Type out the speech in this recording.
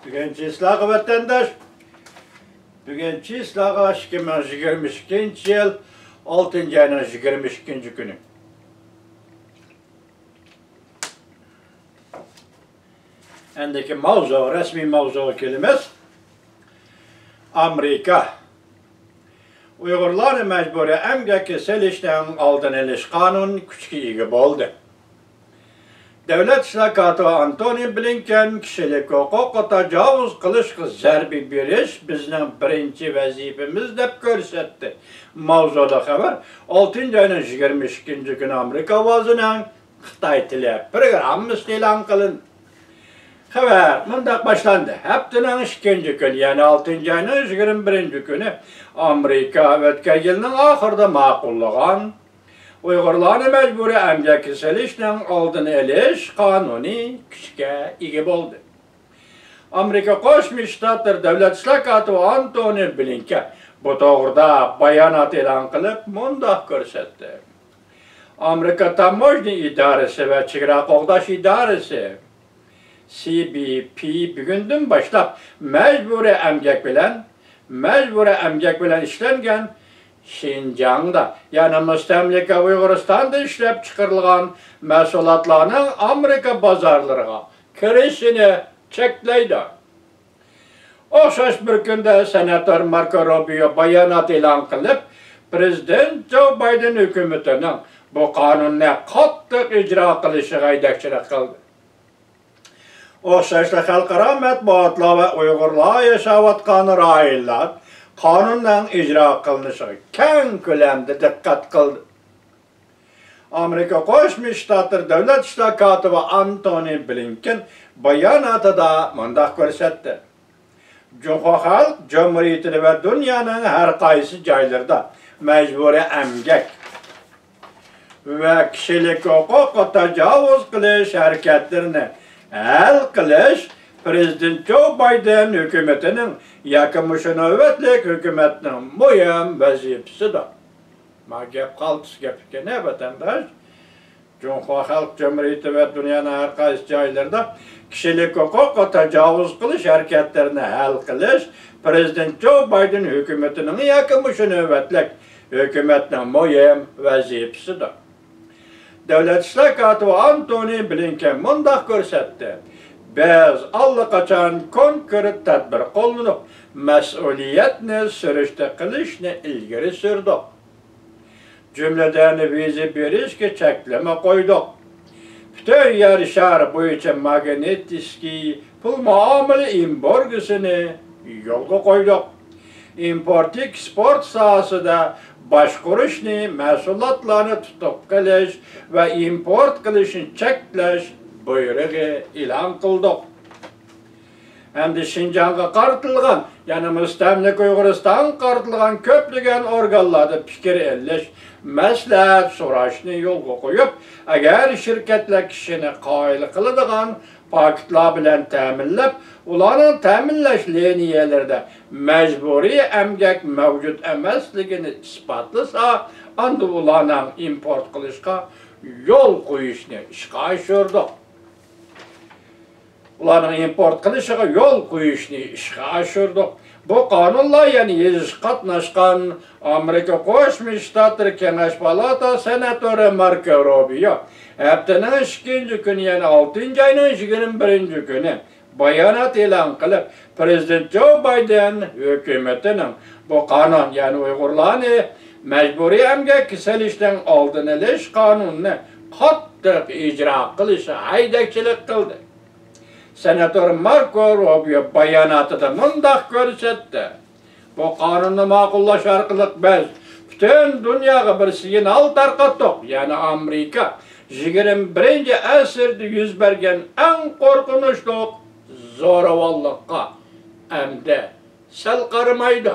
Bugünkü islahı vatandaş, bugünkü islahı 2022 yıl 6. ayının 22. günü. Endeki mavzu, resmi mavzu kelimesi Amerika. Uygurlar mecburi emgaki selişten aldın eliş kanun küçük iyi oldu. Devlet şirkatı Antony Blinken kişilik hukuku tecavüz kılış zerbi biriş bizden birinci vazifemiz dep görsetti. Mavzuda haber 6. ayının 22. günü Amerika vazının Xitay tili programımız ilan kılın. Haber mındak başlandı. Heptinin 2. gün yani 6. ayının 21. günü Amerika ötken yılının ahırda makullagan Uygurlarını mecburi emgaki selişten aldın eliş kanuni kişike igi oldu. Amerika Koşmuş Ştatlar Devlet Şirkatı Antony Blinken bu doğruda bayanat ilan kılıp mundak görsetti. Amerika Tamoyni İdaresi ve Çıgıra Qoğdaş İdaresi CBP bugünden başlap mecburi emgek bilen işlengen Şinjan'da yani müstemlike Uyguristan'da işlep çıkarılgan mesulatlarının Amerika pazarlarına kirişini çekleydi. Oxşaş bir günde Senatör Marco Rubio bayanat ilan kılıp Prezident Joe Biden hükümetinin bu kanunla kattık icra kılışı gaydakçılık kıldı. Oxşaşlı halkara metbuatla ve Uygurluğa yaşavatkan raillar kanunla icra kılınışı keng kölemde dikkat kıldı. Amerika Koşmuş Ştatlar Devlet Şirkatı Antony Blinken bayanatı da mundak görsetti. Cumhuriyet Halk Cumhuriyeti ve dünyanın her kaysı jaylarda mecburi emgek ve kişilik hukuku tecavüz kılış hareketlerini el kılış Prezident Joe Biden hükümetinin yakınmışı nöbetlik hükümetinin mühim vazifesidir. Ma gep kaltısı gepke ne vatandaş? Cumhuriyet Halk Cumhuriyeti ve dünyanın her kaysı jaylarda kişilik hukuku tecavüz kılış hareketlerini el kılış Prezident Joe Biden hükümetinin yakınmışı nöbetlik hükümetinin mühim vazifesidir. Devlet Şirkatı Antony Blinken mundak görsetti. Biz allakaçan konkret tedbir kollanıp mesuliyetini sürüşte kılışını ilgiri sürdük. Cümleden vize berişke çekleme koyduk. Bütün yarışlar bu için magnetiski pul muamele imborgusunu yolga koyduk. Import-export sahasında başkuruşni mesulatlarını tutup kılış ve import kılışını çekleş buyruğu ilan kıldık. Hem de Şinjan'a kartılgan, yani müstemlik Uyguristan kartılgan köplügen organlarda fikir elleş, məsləhət soraşını yolga koyup, eğer şirketler kişini qaylı kılıdığan paketler bilen təminlep, ulanın təminləş leniyelerde mecburi emgek mevcut emesligini ispatlısa, andı ulanın import kılışka yol koyuşunu işga aşırdık. Ulanın import kılışıga yol koyuşunu işga aşırdık. Bu kanunla yani yüz katnaşkan Amerika Koşmuş Ştatlar Kengaş Palata Senatörü Marco Rubio heptinin 2. günü yani 6. ayının 21. günü bayanat ilan kılıp Prezident Joe Biden hükümetinin bu kanun yani Uygurlarını mecburi emgek selişten aldın eliş kanununu kattık icra kılışı haydakçılık kıldı. Senatör Marco Rubio bayanatı da mundak görsetti. Bu kanunu makullaş arkalık biz bütün dünyaya bir signal tarqattık. Yani Amerika 21. asırda yüz bergen en korkunçluk zoravallıkka hem de sel qarımaydı.